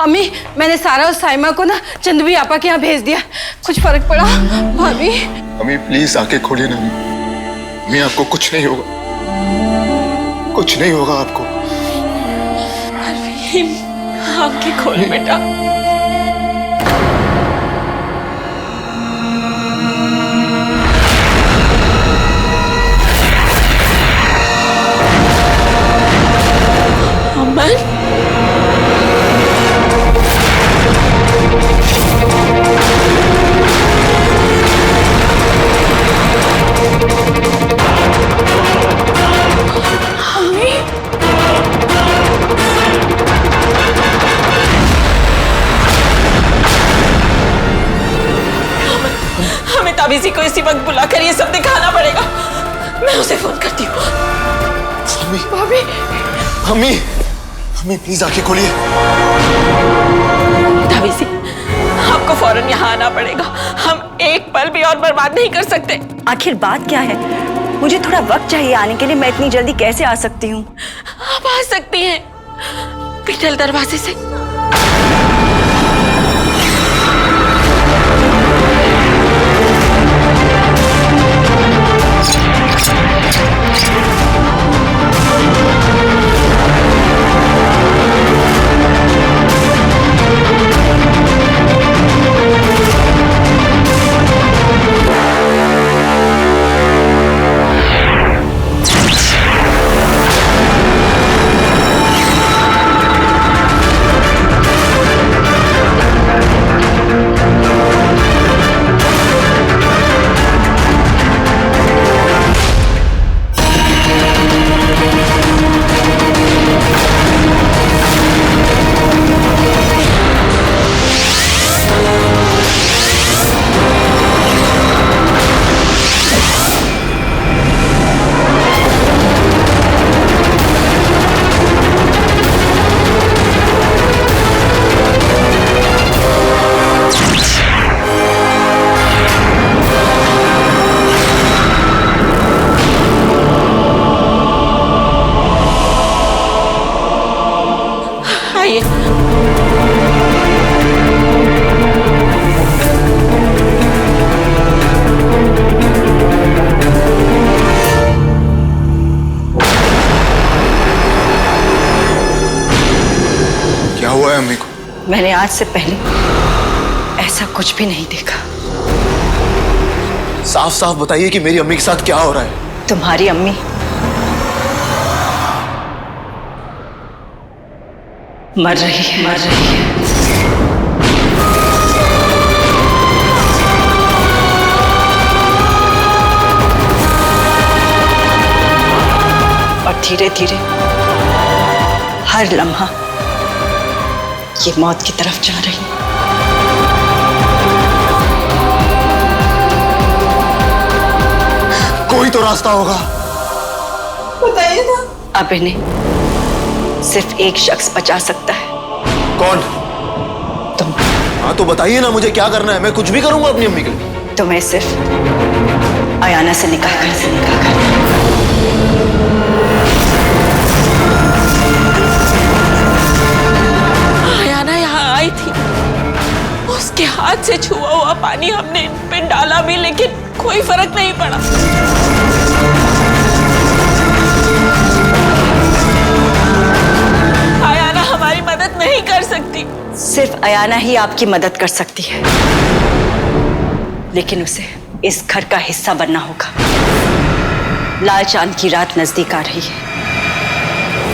अम्मी, मैंने सारा और साइमा को ना चंदवी आपा के यहाँ भेज दिया। कुछ फर्क पड़ा भाभी? अम्मी प्लीज आके खोलिए ना। अम्मी आपको कुछ नहीं होगा, कुछ नहीं होगा आपको। आंखें खोल बेटा। अमन, ताबीजी को इसी वक्त बुलाकर ये सब दिखाना पड़ेगा। मैं उसे फोन करती हूँ। भाभी, अम्मी, अम्मी प्लीज आंखें खोलिए। ताबीजी, आपको फौरन यहाँ आना पड़ेगा। हम एक पल भी और बर्बाद नहीं कर सकते। आखिर बात क्या है? मुझे थोड़ा वक्त चाहिए आने के लिए। मैं इतनी जल्दी कैसे आ सकती हूँ? आप आ सकती हैं पिटल दरवाजे से। मैंने आज से पहले ऐसा कुछ भी नहीं देखा। साफ साफ बताइए कि मेरी अम्मी के साथ क्या हो रहा है? तुम्हारी अम्मी मर रही है, मर रही है। और धीरे धीरे हर लम्हा ये मौत की तरफ जा रही है। कोई तो रास्ता होगा, बताइए ना। अब इन्हें सिर्फ एक शख्स बचा सकता है। कौन? तुम। हाँ तो बताइए ना, मुझे क्या करना है? मैं कुछ भी करूंगा अपनी अम्मी के लिए। तुम्हें सिर्फ अयाना से निकाह करना। आई थी, उसके हाथ से छुआ हुआ पानी हमने इन पे डाला भी, लेकिन कोई फर्क नहीं पड़ा। अयाना हमारी मदद नहीं कर सकती। सिर्फ अयाना ही आपकी मदद कर सकती है, लेकिन उसे इस घर का हिस्सा बनना होगा। लाल चांद की रात नजदीक आ रही है।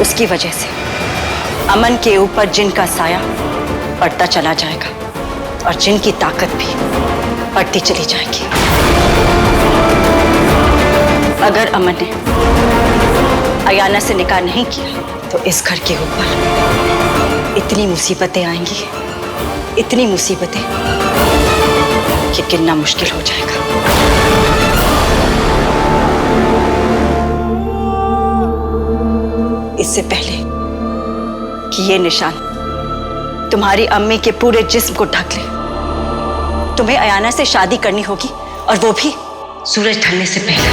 उसकी वजह से अमन के ऊपर जिन का साया बढ़ता चला जाएगा और जिन की ताकत भी बढ़ती चली जाएगी। अगर अमन ने अयाना से निकाह नहीं किया तो इस घर के ऊपर इतनी मुसीबतें आएंगी, इतनी मुसीबतें कि गिनना मुश्किल हो जाएगा। इससे पहले कि ये निशान तुम्हारी अम्मी के पूरे जिस्म को ढक ले, तुम्हें अयाना से शादी करनी होगी, और वो भी सूरज ढलने से पहले।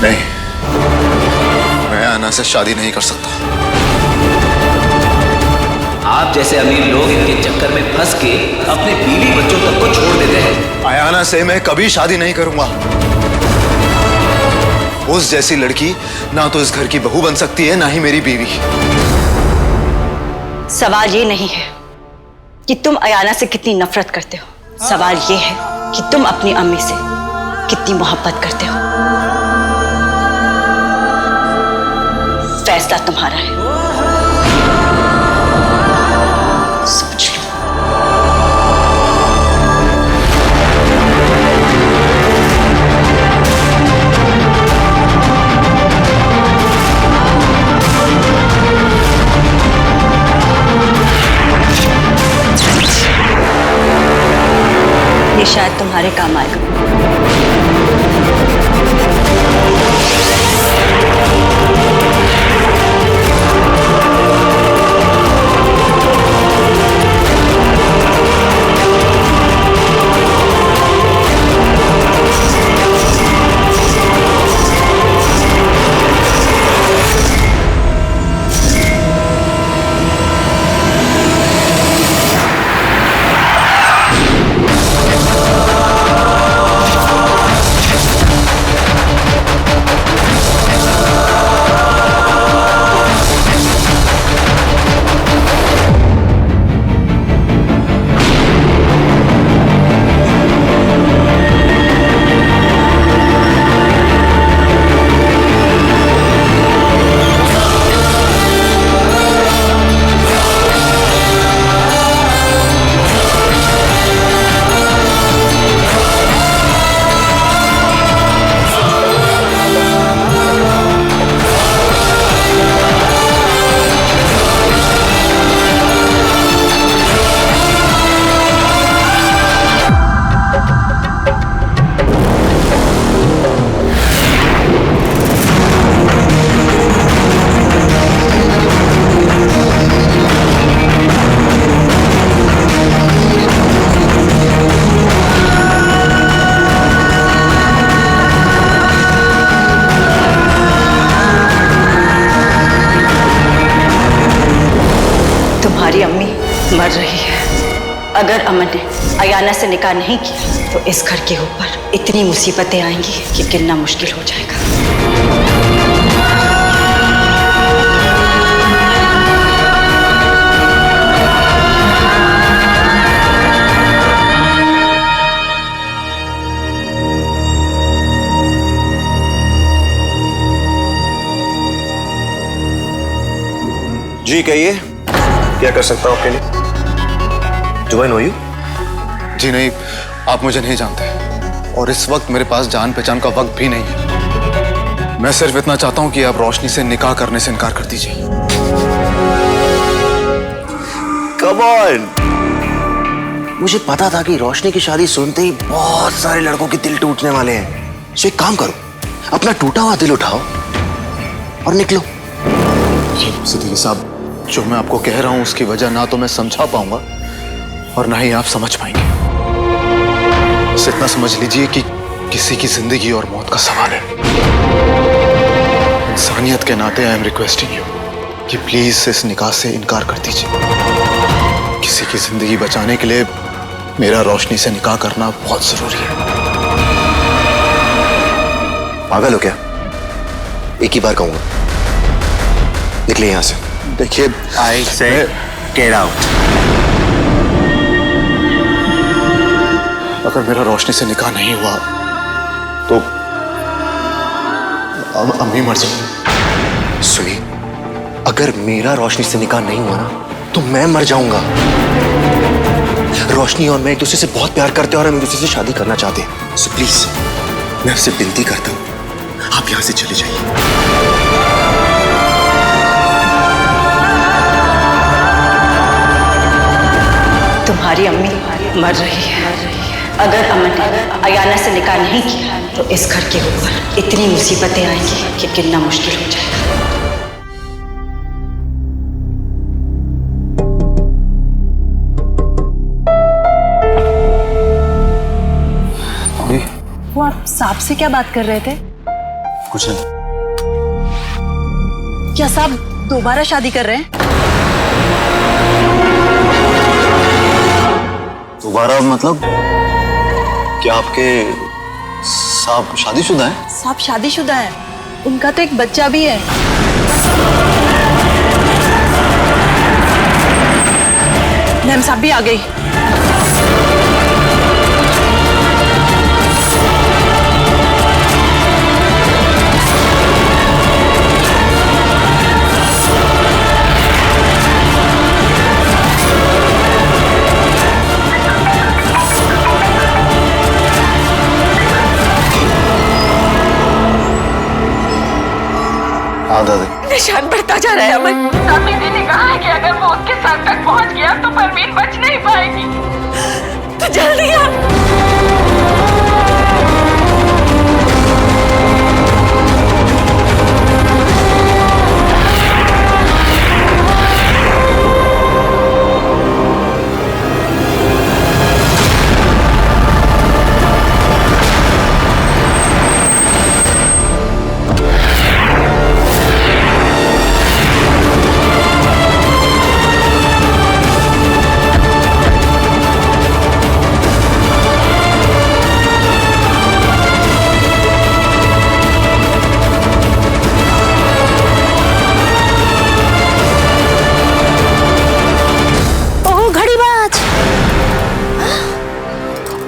नहीं, मैं आना से शादी नहीं कर सकता। आप जैसे अमीर लोग इनके चक्कर में फंस के अपने बीवी बच्चों तक को छोड़ देते हैं। आयाना से मैं कभी शादी नहीं करूंगा। उस जैसी लड़की ना तो इस घर की बहू बन सकती है, ना ही मेरी बीवी। सवाल ये नहीं है कि तुम अयाना से कितनी नफरत करते हो, सवाल ये है कि तुम अपनी अम्मी से कितनी मोहब्बत करते हो। फैसला तुम्हारा है, सोच लो। ये शायद तुम्हारे काम आएगा। तुम्हारी अम्मी मर रही है। अगर अमन ने अयाना से निकाह नहीं किया तो इस घर के ऊपर इतनी मुसीबतें आएंगी कि गिनना मुश्किल हो जाएगा। जी कहिए, क्या कर सकता हूँ आपके लिए? Do I know you? जी नहीं, आप मुझे नहीं जानते और इस वक्त मेरे पास जान पहचान का वक्त भी नहीं है। मैं सिर्फ इतना चाहता हूँ कि आप रोशनी से निकाह करने से इनकार कर दीजिए। Come on! मुझे पता था कि रोशनी की शादी सुनते ही बहुत सारे लड़कों के दिल टूटने वाले हैं। सो एक काम करो, अपना टूटा हुआ दिल उठाओ और निकलो। सिद्दीकी साहब, जो मैं आपको कह रहा हूं उसकी वजह ना तो मैं समझा पाऊंगा और ना ही आप समझ पाएंगे। बस इतना समझ लीजिए कि किसी की जिंदगी और मौत का सवाल है। इंसानियत के नाते आई एम रिक्वेस्टिंग यू कि प्लीज इस निकाह से इनकार कर दीजिए। किसी की जिंदगी बचाने के लिए मेरा रोशनी से निकाह करना बहुत जरूरी है। पागल हो क्या? एक ही बार कहूंगा, निकलिए यहां से। देखिए, I say get out. अगर मेरा रोशनी से निकाह नहीं हुआ तो अम्मी मर जाएंगी। सुनिए, अगर मेरा रोशनी से निकाह नहीं हुआ ना तो मैं मर जाऊंगा। रोशनी और मैं एक दूसरे से बहुत प्यार करते हैं और हम एक दूसरे से शादी करना चाहते हैं। सो प्लीज, मैं आपसे विनती करता हूं, आप यहां से चले जाइए। तुम्हारी अम्मी मर रही है। अगर अमन ने अयाना से निकाह नहीं किया तो इस घर के ऊपर इतनी मुसीबतें आएंगी कि गिनना मुश्किल हो जाएगा। वो आप सांप से क्या बात कर रहे थे? कुछ नहीं। क्या साहब दोबारा शादी कर रहे हैं? दोबारा मतलब क्या आपके साहब शादीशुदा हैं? साहब शादीशुदा है, उनका तो एक बच्चा भी है। मैम साहब भी आ गई। हाँ दादी। निशान बढ़ता जा रहा है अमन। दीदी ने कहा है कि अगर वो उसके साथ तक पहुंच गया तो परवीन बच नहीं पाएगी। तो जल्दी आ।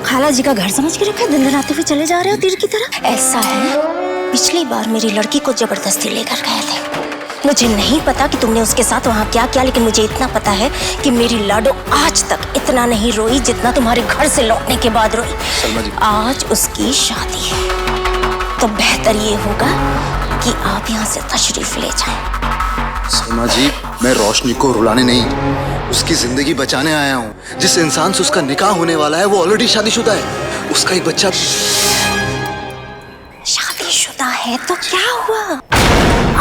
खाला जी का घर समझ के रखा है, दिन दिन आते हुए चले जा रहे हो तीर की तरह। ऐसा है, पिछली बार मेरी लड़की को जबरदस्ती लेकर गए थे। मुझे नहीं पता कि तुमने उसके साथ वहाँ क्या किया, लेकिन मुझे इतना पता है कि मेरी लाडो आज तक इतना नहीं रोई जितना तुम्हारे घर से लौटने के बाद रोई। सलमा जी। आज उसकी शादी है तो बेहतर ये होगा कि आप यहाँ से तशरीफ ले जाएं। सलमा जी, मैं रोशनी को रुलाने नहीं, उसकी जिंदगी बचाने आया हूँ। जिस इंसान से उसका निकाह होने वाला है वो ऑलरेडी शादीशुदा है, उसका एक बच्चा। शादीशुदा है तो क्या हुआ,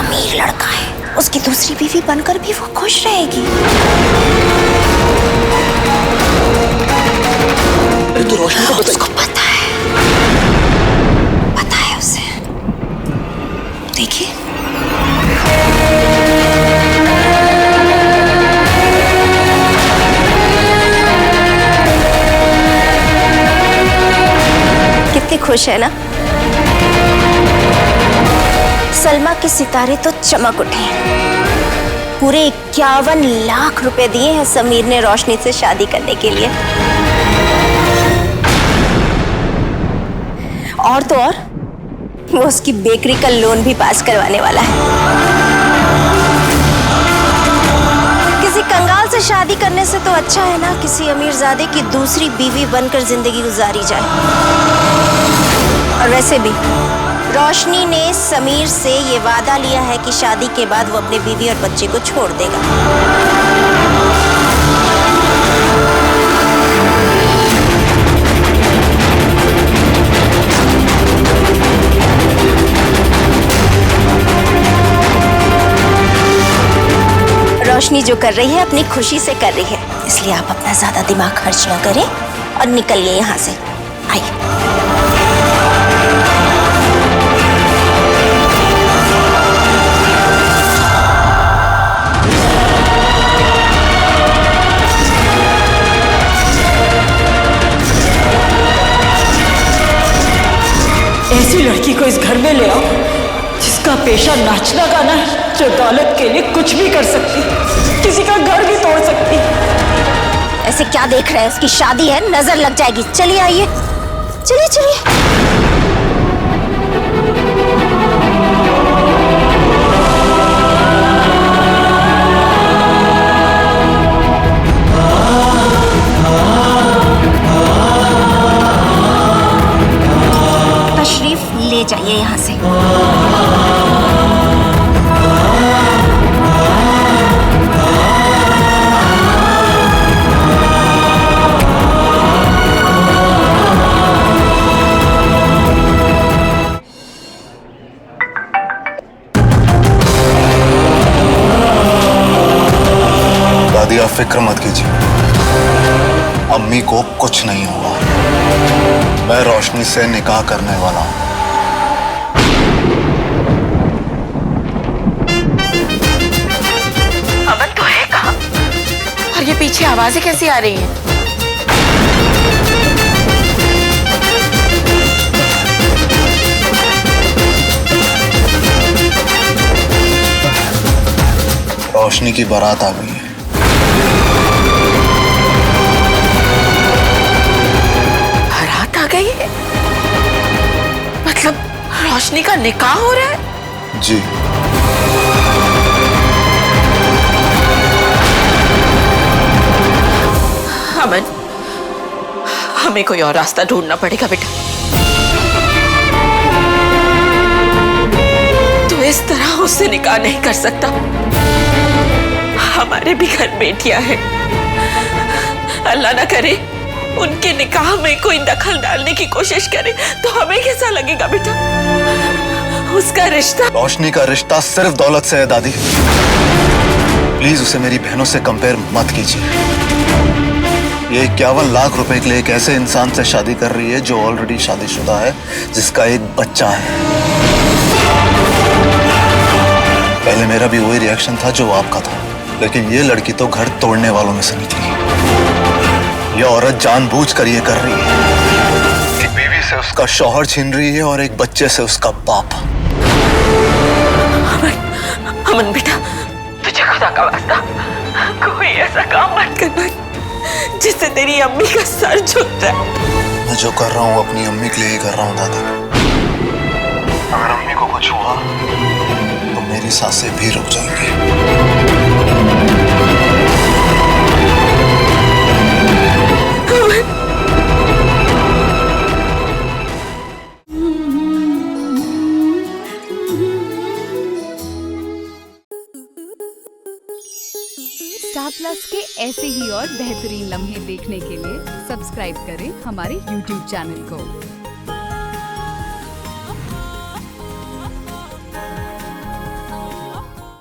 अमीर लड़का है, उसकी दूसरी बीवी बनकर भी वो खुश रहेगी। अरे तो रोशनी को बता। उसको पता है उसे। देखिए कितनी खुश है ना। सलमा के सितारे तो चमक उठे। पूरे 51 लाख रुपए दिए हैं समीर ने रोशनी से शादी करने के लिए। और तो और वो उसकी बेकरी का लोन भी पास करवाने वाला है। किसी कंगाल से शादी करने से तो अच्छा है ना किसी अमीरजादे की दूसरी बीवी बनकर जिंदगी गुजारी जाए। और वैसे भी रोशनी ने समीर से ये वादा लिया है कि शादी के बाद वो अपने बीवी और बच्चे को छोड़ देगा। रोशनी जो कर रही है अपनी खुशी से कर रही है, इसलिए आप अपना ज्यादा दिमाग खर्च न करें और निकलिए यहाँ से। आइए। ऐसी लड़की को इस घर में ले आओ जिसका पेशा नाचना गाना है, जो दौलत के लिए कुछ भी कर सकती, किसी का घर भी तोड़ सकती। ऐसे क्या देख रहे हैं, उसकी शादी है, नजर लग जाएगी। चलिए आइए, चलिए चलिए। तशरीफ ले जाइए यहाँ से। दादी आप फिक्र मत कीजिए, अम्मी को कुछ नहीं होगा। मैं रोशनी से निकाह करने वाला हूं। आवाजें कैसी आ रही हैं? रोशनी की बारात आ गई है। बारात आ गई है? मतलब रोशनी का निकाह हो रहा है? जी। अमन, हमें कोई और रास्ता ढूंढना पड़ेगा बेटा। तू इस तरह उससे निकाह नहीं कर सकता। हमारे भी घर बेटियां हैं। अल्लाह ना करे उनके निकाह में कोई दखल डालने की कोशिश करे तो हमें कैसा लगेगा बेटा? उसका रिश्ता। रोशनी का रिश्ता सिर्फ दौलत से है दादी। प्लीज उसे मेरी बहनों से कंपेयर मत कीजिए। ये 51 लाख रुपए के लिए एक ऐसे इंसान से शादी कर रही है जो ऑलरेडी शादीशुदा है, जिसका एक बच्चा है। पहले मेरा भी वही रिएक्शन था जो आपका था, लेकिन ये लड़की तो घर तोड़ने वालों में से निकली। ये औरत जानबूझकर ये कर रही है। एक बीवी से उसका शौहर छीन रही है और एक बच्चे से उसका बाप। अमन बेटा, तुझे खुदा का वास्ता कोई ऐसा काम मत करना जिससे तेरी अम्मी का सर झुक जाए। मैं जो कर रहा हूँ अपनी अम्मी के लिए ही कर रहा हूँ दादी। अगर अम्मी को कुछ हुआ तो मेरी सांसें भी रुक जाएंगी। स्टार प्लस के ऐसे ही और बेहतरीन लम्हे देखने के लिए सब्सक्राइब करें हमारे YouTube चैनल को।